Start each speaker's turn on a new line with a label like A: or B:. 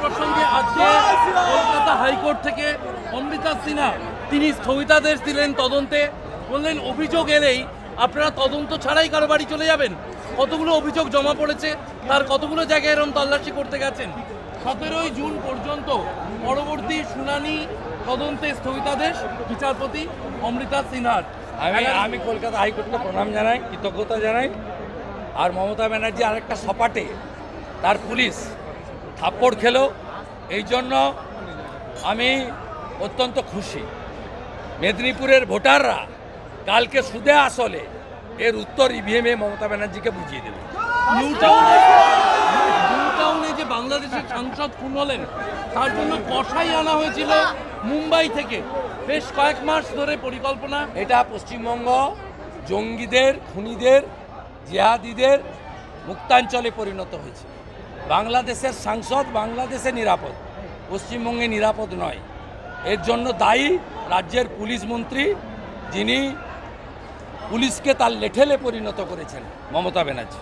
A: প্রসঙ্গে আজকে কলকাতা হাইকোর্ট থেকে অমৃতা সিনহা তিনি স্থগিতাদেশ দিলেন তদন্তে, বললেন অভিযোগ এলেই আপনারা তদন্ত ছাড়াই কারো বাড়ি চলে যাবেন। কতগুলো অভিযোগ জমা পড়েছে, তার কতগুলো জায়গায় এরকম তল্লাশি করতে গেছেন। 17ই জুন পর্যন্ত পরবর্তী শুনানি তদন্তে স্থগিতাদেশ বিচারপতি অমৃতা সিনহার।
B: আমি কলকাতা হাইকোর্টকে প্রণাম জানাই, কৃতজ্ঞতা জানাই। আর মমতা ব্যানার্জি আরেকটা সপাটে তার পুলিশ থাপ্পড় খেলো, এই জন্য আমি অত্যন্ত খুশি। মেদিনীপুরের ভোটাররা কালকে সুদে আসলে এর উত্তর ইভিএমে মমতা ব্যানার্জিকে বুঝিয়ে দেবে।
A: নিউটাউনে যে বাংলাদেশের সাংসদ খুন হলেন তার জন্য কসাই আনা হয়েছিল মুম্বাই থেকে, বেশ কয়েক মাস ধরে পরিকল্পনা।
B: এটা পশ্চিমবঙ্গ জঙ্গিদের, খুনিদের, জিহাদিদের মুক্তাঞ্চলে পরিণত হয়েছে। বাংলাদেশের সাংসদ বাংলাদেশে নিরাপদ, পশ্চিমবঙ্গে নিরাপদ নয়। এর জন্য দায়ী রাজ্যের পুলিশ মন্ত্রী, যিনি পুলিশকে তার লেঠেলে পরিণত করেছেন, মমতা ব্যানার্জি।